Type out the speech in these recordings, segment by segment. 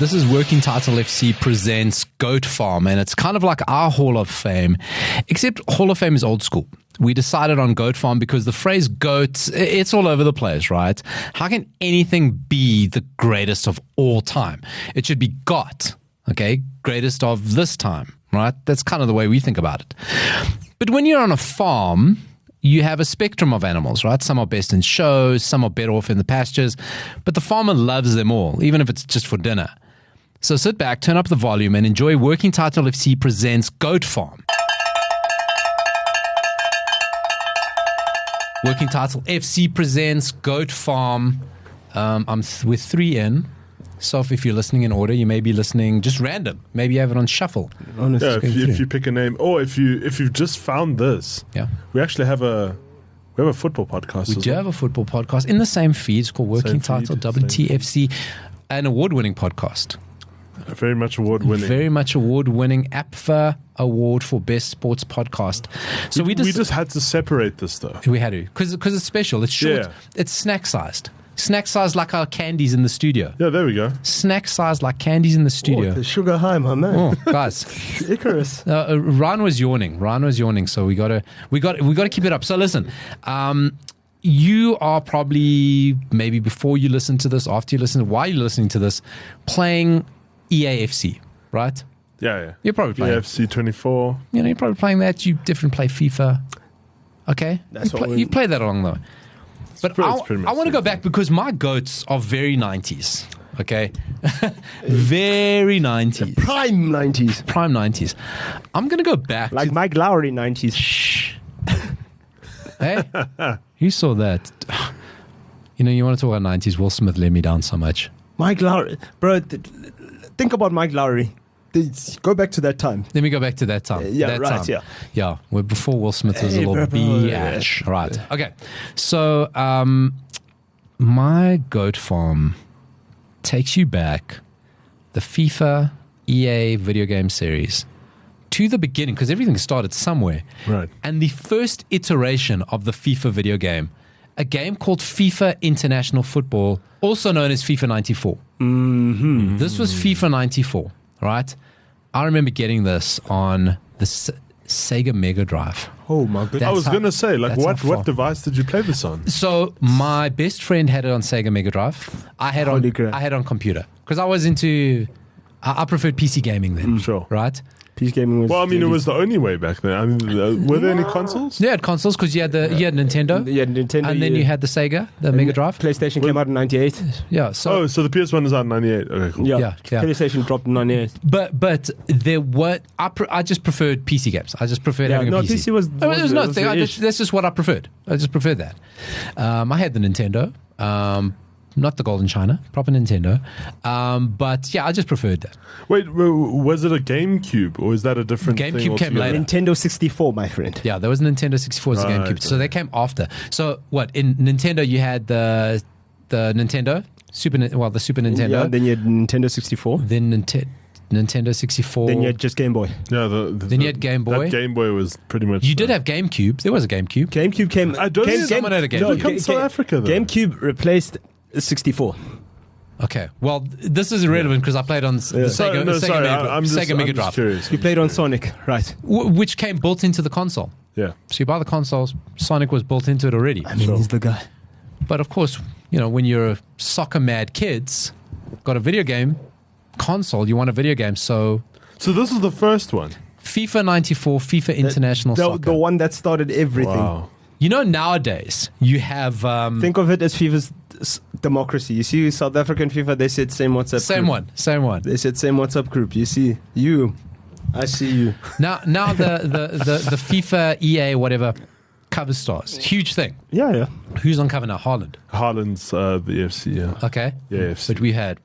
This is Working Title FC presents Goat Farm, and it's kind of like our Hall of Fame, except Hall of Fame is old school. We decided on Goat Farm because the phrase goat, it's all over the place, right? How can anything be the greatest of all time? It should be got, okay? Greatest of this time, right? That's kind of the way we think about it. But when you're on a farm, you have a spectrum of animals, right? Some are best in shows, some are better off in the pastures, but the farmer loves them all, even if it's just for dinner. So sit back, turn up the volume, and enjoy Working Title FC presents Goat Farm. Working Title FC presents Goat Farm. I'm with 3 in. So if you're listening in order, you may be listening just random. Maybe you have it on shuffle. Yeah, if you pick a name, or if you've just found this, yeah, we actually have a football podcast. We do have a football podcast in the same feed. It's called Working Title WTFC, an award-winning podcast. Very much award-winning. Very much award-winning. APFA Award for Best Sports Podcast. So we just had to separate this though. We had to because it's special. It's short. Yeah. It's snack-sized. Snack-sized like our candies in the studio. Yeah, there we go. Snack-sized like candies in the studio. Oh, the sugar high, my man. Oh, guys. Icarus. Ryan was yawning. So we got to keep it up. So listen, you are probably, maybe before you listen to this, after you listen, while you're listening to this, playing EAFC, right? Yeah. You're probably playing EAFC 24. You're probably playing that. You different play FIFA. Okay? You play that along though. But I want to go back because my goats are very 90s. Okay? Very 90s. Prime 90s. Prime 90s. I'm going to go back. Like Mike Lowry 90s. Shh. Hey, you saw that. You want to talk about 90s. Will Smith let me down so much. Mike Lowry. Bro, think about Mike Lowry. Go back to that time. Let me go back to that time. Yeah, where before Will Smith was a little biatch. Yeah. Right. Okay. So, my goat farm takes you back the FIFA EA video game series to the beginning, because everything started somewhere. Right. And the first iteration of the FIFA video game, a game called FIFA International Football, also known as FIFA 94. Mm-hmm. This was FIFA 94, right? I remember getting this on the Sega Mega Drive. Oh my goodness. I was going to say, what device did you play this on? So my best friend had it on Sega Mega Drive. I had on computer because I was into, I preferred PC gaming then. Sure. Right? PC gaming was... Well, I mean, it was the only way back then. I mean, were there any consoles? Yeah, had consoles because you had Nintendo. Yeah, Nintendo. And then you had the Sega, the Mega Drive. PlayStation came out in 98. Yeah. So the PS1 is out in 98. Okay, cool. Yeah. PlayStation dropped in 98. But there were... I just preferred PC games. I just preferred having a PC. PC was... There was no thing. That's just what I preferred. I just preferred that. I had the Nintendo. Not the Golden China, proper Nintendo. But yeah, I just preferred that. Wait, was it a GameCube or is that a different thing? GameCube came later. Nintendo 64, my friend. Yeah, there was Nintendo 64 as a GameCube. So they came after. So what, in Nintendo you had the Nintendo, the Super Nintendo. Yeah, then you had Nintendo 64. Then Nintendo 64. Then you had just Game Boy. Yeah, then you had Game Boy. That Game Boy was pretty much... You did have GameCube. There was a GameCube. GameCube came... Someone had a GameCube. Did it come to South Africa, though? GameCube replaced 64. Okay, well, this is irrelevant because I played on the Sega Mega Drive. Curious. You played on Sonic, right? Which came built into the console. Yeah. So you buy the consoles, Sonic was built into it already. I mean, he's the guy. But of course, when you're soccer mad kids, got a video game console, you want a video game, so this is the first one. FIFA 94, FIFA International Soccer. The one that started everything. Wow. Nowadays, you have... think of it as FIFA's democracy. You see South African FIFA, they said same WhatsApp group. Same one. They said same WhatsApp group. You see, I see you. Now the FIFA, EA, whatever, cover stars. Huge thing. Yeah. Who's on cover now? Haaland's the FC, yeah. Okay. Yeah, FC. But we had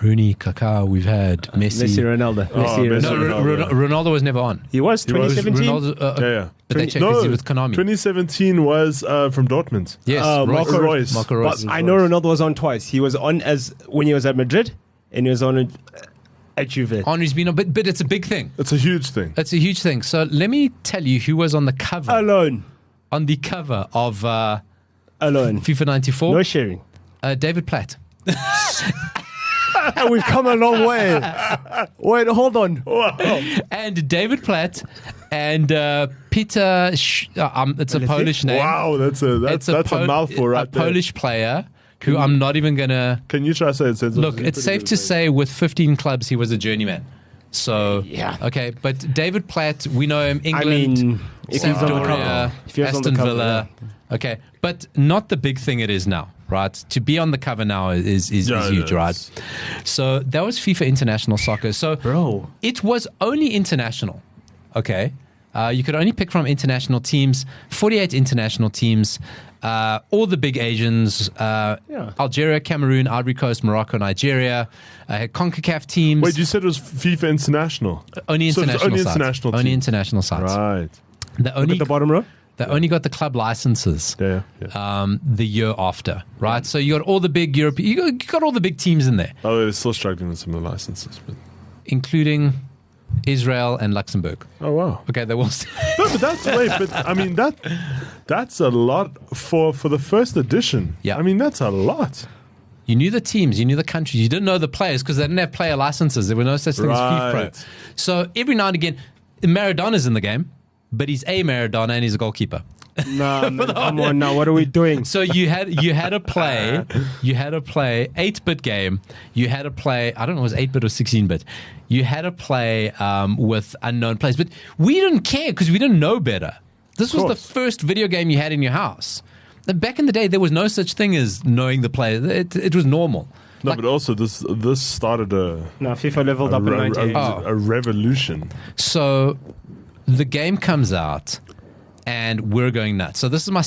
Rooney, Kaká, we've had Messi. Ronaldo. Ronaldo was never on. He was 2017. Ronaldo, yeah. But they checked it with Konami. 2017 was from Dortmund. Yes, Marco Reus. But I know Ronaldo was on twice. He was on when he was at Madrid, and he was on at Juve. Henry's been on, but it's a big thing. It's a huge thing. So let me tell you who was on the cover. Alone. On the cover of Alone. FIFA 94. No sharing. David Platt. And we've come a long way. Wait, hold on. Wow. And David Platt and Peter. It's a Polish name. Wow, that's a mouthful right there. Polish player who I'm not even gonna. Can you try to say it? Senzo? Look, it's safe to say with 15 clubs he was a journeyman. So yeah, okay, but David Platt, we know him. England, I mean, if he's on the cover, Aston Villa. Yeah. Okay, but not the big thing it is now, right? To be on the cover now is huge, right? So that was FIFA International Soccer. So bro, it was only international. Okay, you could only pick from international teams. 48 international teams. All the big Asians, Algeria, Cameroon, Ivory Coast, Morocco, Nigeria, CONCACAF teams. Wait, you said it was FIFA International? Only international sides. Only international sides. Right. Look at the bottom row. They only got the club licenses the year after, right? So you got all the big European, you got all the big teams in there. Oh, they're still struggling with some of the licenses. But. Including Israel and Luxembourg. Oh, wow. Okay, they will. No, but I mean, that's a lot for the first edition. Yeah. I mean, that's a lot. You knew the teams, you knew the countries, you didn't know the players because they didn't have player licenses. There were no such thing as FIFA Pro. So every now and again, Maradona's in the game, but he's a Maradona and he's a goalkeeper. No, come on now. What are we doing? So you had a play 8-bit game. You had a play, I don't know, it was 8-bit or 16-bit. You had a play with unknown players, but we didn't care because we didn't know better. This was the first video game you had in your house. Back in the day, there was no such thing as knowing the players. It was normal. No, but also this started FIFA leveled up in 98. A revolution. So the game comes out. And we're going nuts. So this is my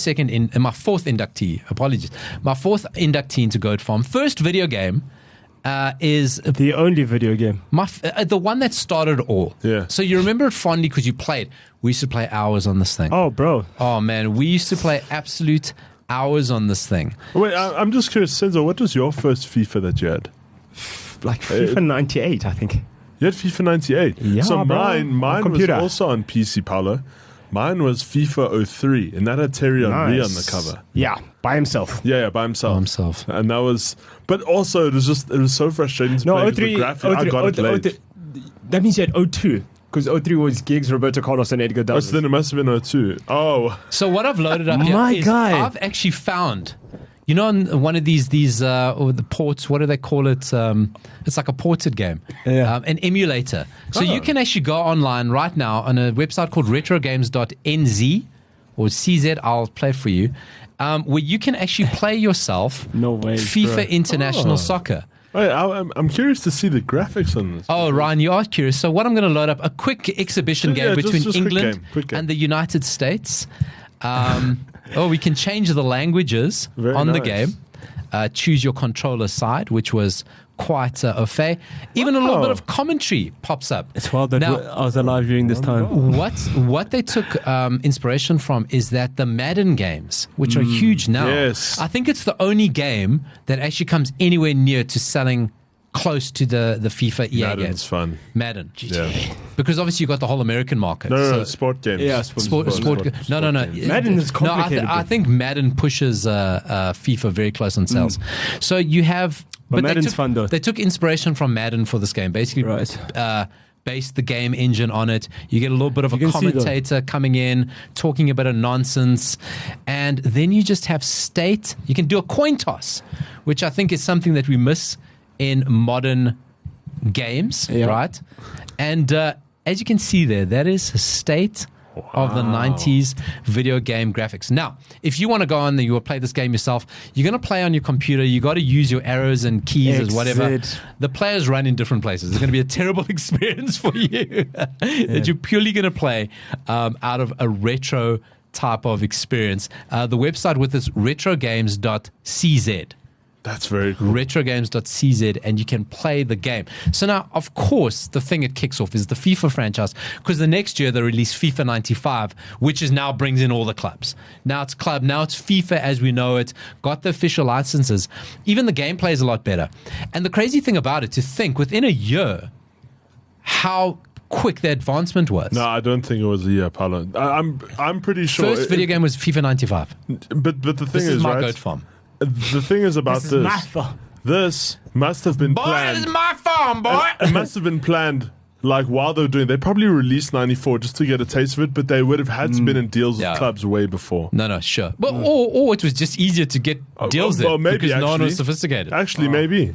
my fourth inductee. Apologies. My fourth inductee into Goat Farm. First video game is the only video game. The one that started all. Yeah. So you remember it fondly because you played. We used to play hours on this thing. Oh, bro. Oh, man. We used to play absolute hours on this thing. Wait, I'm just curious, Senzo, what was your first FIFA that you had? Like FIFA 98, I think. You had FIFA 98? Yeah, so bro. Mine was also on PC, Paulo. Mine was FIFA 03, and that had Terry Henry on the cover. Yeah, by himself. Yeah, by himself. And that was, but also it was so frustrating to play with the graphic. I got it late. That means you had 02, because 03 was Giggs, Roberto Carlos, and Edgar Douglas. So then it must have been 02. Oh. So what I've loaded up here is I've actually found, you know, on one of these the ports, what do they call it? It's like a ported game, an emulator. So you can actually go online right now on a website called retrogames.nz or CZ. I'll play it for you, where you can actually play yourself FIFA International Soccer. Wait, I'm curious to see the graphics on this. Oh, Ryan, you are curious. So what I'm going to load up, a quick exhibition game between England and the United States. We can change the languages the game. Choose your controller side, which was quite au fait. Even a little bit of commentary pops up. It's wild that I was alive during this time. What they took inspiration from is that the Madden games, which are huge now, I think it's the only game that actually comes anywhere near to selling close to the FIFA EA Madden's games. Fun. Madden. Yeah. because obviously you've got the whole American market. No, sport games. Yeah, sport. No. Madden is complicated. I think Madden pushes FIFA very close on sales. So you have... But Madden's fun though. They took inspiration from Madden for this game. Basically, based the game engine on it. You get a little bit of a commentator coming in, talking a bit of nonsense. And then you just have state. You can do a coin toss, which I think is something that we miss in modern games, right? And as you can see there, that is a state of the 90s video game graphics. Now, if you want to go on and you will play this game yourself, you're going to play on your computer. You got to use your arrows and keys as whatever. The players run in different places. It's going to be a terrible experience for you that you're purely going to play out of a retro type of experience. The website with this retrogames.cz. That's very cool. Retrogames.cz, and you can play the game. So now, of course, the thing it kicks off is the FIFA franchise, because the next year they release FIFA 95, which is now brings in all the clubs. Now it's club, now it's FIFA as we know it, got the official licenses. Even the gameplay is a lot better. And the crazy thing about it, to think within a year how quick the advancement was. No, I don't think it was a year, Paulo. I'm pretty sure. First video game was FIFA 95. But the thing this is my right? goat farm. The thing is about this. This must have been planned. Boy, this is my farm, boy. It must have been planned. Like while they were doing, they probably released 94 just to get a taste of it, but they would have had to been in deals with clubs way before. No, sure. But or it was just easier to get deals there because no one was sophisticated. Actually, maybe.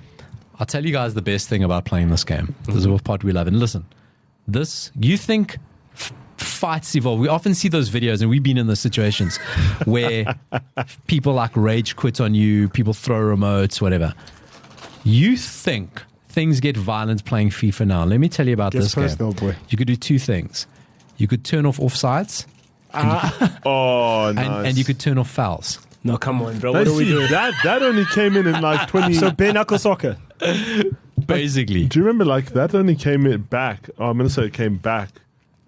I'll tell you guys the best thing about playing this game. This is what part we love. And listen, you think fights evolve. We often see those videos, and we've been in those situations where people like rage quit on you, people throw remotes, whatever. You think things get violent playing FIFA now. Let me tell you about this game. Boy. You could do two things. You could turn off offsides. Nice. And you could turn off fouls. No, come on, bro. What are we doing? That only came in like 20... So bare knuckle soccer. Basically. Do you remember like that only came in back? Oh, I'm going to say it came back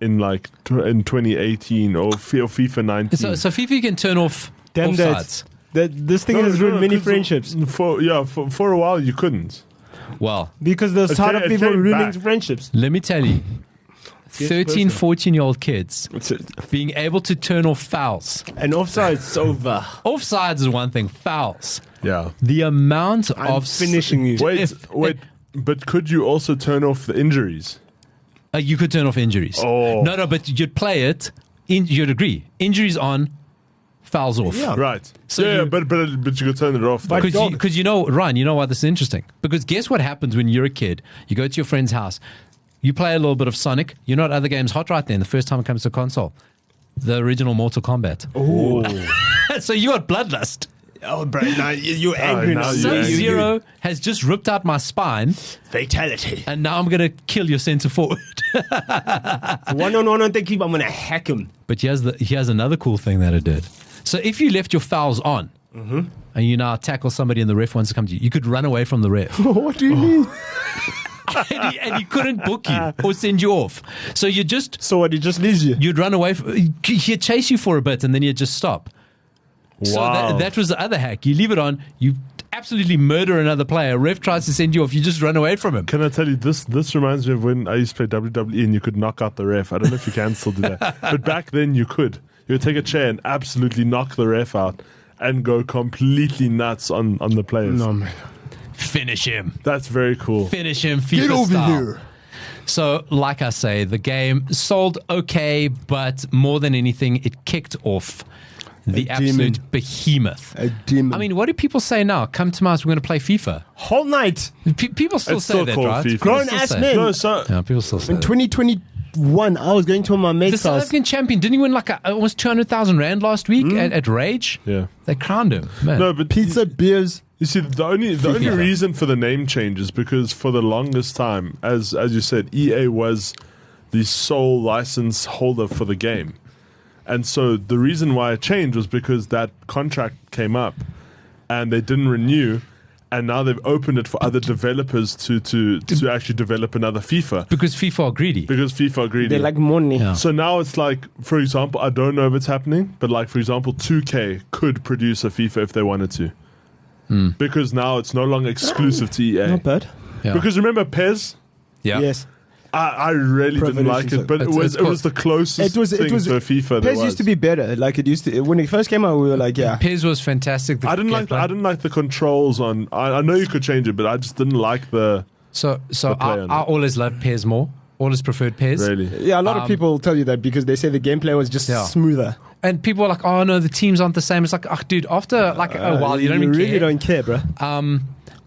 in like in 2018 or FIFA 19. So FIFA can turn off offsides. This thing has ruined many friendships. For a while you couldn't. Well, because there's tired of people ruining friendships. Let me tell you, 13, 14-year-old kids being able to turn off fouls. And offsides over. Offsides is one thing. Fouls. Yeah. The amount of finishing you. Wait. But could you also turn off the injuries? You could turn off injuries. Oh. No, but you'd play it. You'd agree. Injuries on. Fouls off. Yeah. Right. So but you could turn it off. Because Ryan, you know why this is interesting? Because guess what happens when you're a kid? You go to your friend's house, you play a little bit of Sonic, you know what other game's hot right then, the first time it comes to a console? The original Mortal Kombat. Oh. So you got bloodlust. Oh, bro, now you're angry now. Sub-Zero has just ripped out my spine. Fatality. And now I'm going to kill your centre forward. One-on-one, I'm going to hack him. But here's another cool thing that it did. So if you left your fouls on and you now tackle somebody and the ref wants to come to you, you could run away from the ref. What do you mean? and he couldn't book you or send you off. So you just... So what, he just leaves you? You'd run away. He'd chase you for a bit and then you'd just stop. Wow. So that was the other hack. You leave it on, you absolutely murder another player. Ref tries to send you off, you just run away from him. Can I tell you, this reminds me of when I used to play WWE and you could knock out the ref. I don't know if you can still do that. But back then you could. You would take a chair and absolutely knock the ref out and go completely nuts on the players. No, man. Finish him. That's very cool. Finish him. FIFA Get over style. here. So, like I say, the game sold okay, but more than anything, it kicked off the absolute behemoth. A demon. I mean, what do people say now? Come to my house, we're going to play FIFA. Whole night. People still say that, right? FIFA. Grown-ass men. No, people still say in that. 2021, I was going to my mate's The South house. African champion, didn't he win like almost 200,000 Rand last week at Rage? Yeah. They crowned him. Man. No, but Pizza, beers. you see, the only reason for the name change is because for the longest time, as you said, EA was the sole license holder for the game. And so the reason why it changed was because that contract came up and they didn't renew, and now they've opened it for other developers to actually develop another FIFA. Because FIFA are greedy. They like money. Yeah. So now it's like, for example, I don't know if it's happening, but like, for example, 2K could produce a FIFA if they wanted to. Because now it's no longer exclusive to EA. Not bad. Yeah. Because remember PES? Yeah. Yes. I really didn't like it, but it was the closest thing to a FIFA there PES was. used to be better. Like it used to when it first came out, we were like, yeah. PES was fantastic. I didn't like the controls on. I know you could change it, but I just didn't like the. So I always loved PES more. Always preferred PES. Really? Yeah, a lot of people tell you that because they say the gameplay was just smoother. And people are like, oh no, the teams aren't the same. It's like, oh dude, after like a while, you don't even really care. don't care, bro.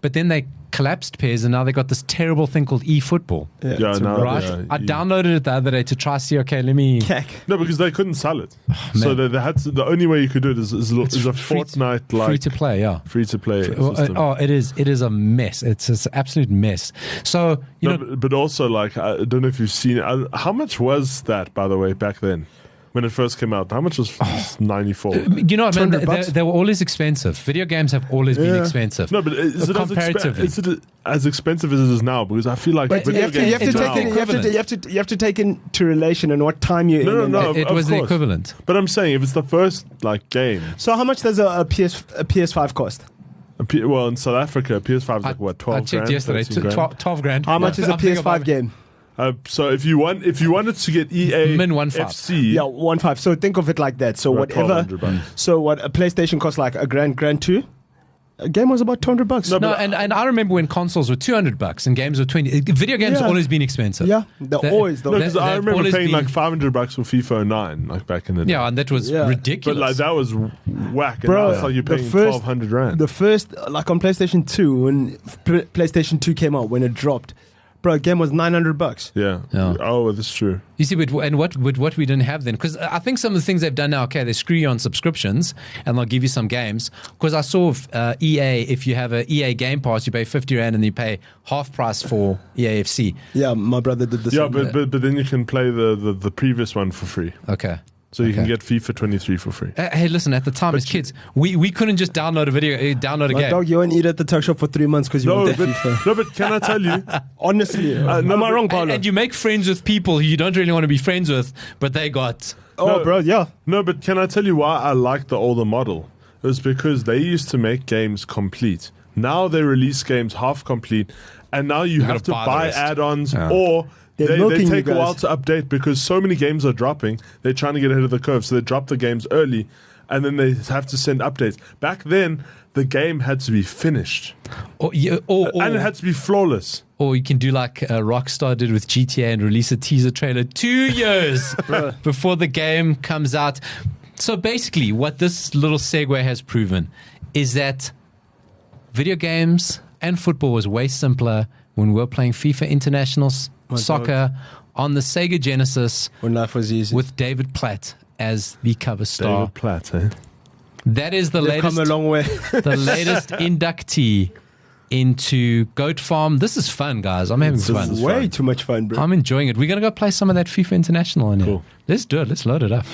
But then they collapsed PES and now they got this terrible thing called eFootball. Right? I downloaded it the other day to try see, okay, let me... No, because they couldn't sell it. So they had to, the only way you could do it is a Fortnite like... Free to play, yeah. Free to play system. It is a mess. It's an absolute mess. So, you know... But also, like, I don't know if you've seen it. How much was that, by the way, back then? When it first came out, how much was 94? You know what, man? They were always expensive. Video games have always been expensive. No, but is it as expensive as it is now? Because I feel like you have to take into relation and what time you're in. No, it was the equivalent. But I'm saying if it's the first like game. So how much does a PS5 cost? Well, in South Africa, a PS5 is like what, 12 I checked grand, yesterday, 12 grand. How much is a PS5 game? So if you wanted to get EA Min 1.5. FC, 1.5. So think of it like that. So whatever. So what a PlayStation costs like a grand 2. A game was about $200. No, and I remember when consoles were $200 and games were 20. Video games have always been expensive. Yeah, they're always. No, because I remember paying like $500 for FIFA 09, like back in the day. Yeah, and that was ridiculous. But like that was whack. Bro, and now it's like you're paying 1,200 rand. The first, like on PlayStation 2, when PlayStation 2 came out, when it dropped, bro, a game was $900. Yeah. Oh, that's true. You see, what we didn't have then, because I think some of the things they've done now, okay, they screw you on subscriptions and they'll give you some games. Because I saw EA, if you have a EA Game Pass, you pay 50 rand and you pay half price for EAFC. Yeah, my brother did the same. Yeah, but then you can play the previous one for free. Okay. So you can get FIFA 23 for free. Hey, listen, at the time as kids, we couldn't just download a game. Dog, you won't eat at the tuck shop for 3 months because you want that FIFA. No, but can I tell you? Honestly. Am I wrong, Paulo? And you make friends with people who you don't really want to be friends with, but they got... Bro, yeah. No, but can I tell you why I like the older model? It was because they used to make games complete. Now they release games half complete, and now you have to buy add-ons or... They take a while to update because so many games are dropping. They're trying to get ahead of the curve, so they drop the games early, and then they have to send updates. Back then, the game had to be finished, and it had to be flawless. Or you can do like Rockstar did with GTA and release a teaser trailer 2 years before the game comes out. So basically, what this little segue has proven is that video games and football was way simpler when we were playing FIFA International Soccer on the Sega Genesis when life was easy with David Platt as the cover star. David Platt, eh? That is the latest. Come a long way. The latest inductee into Goat Farm. This is fun, guys. I'm having fun. Way too much fun, bro. I'm enjoying it. We're gonna go play some of that FIFA International in here. Cool. Let's do it. Let's load it up.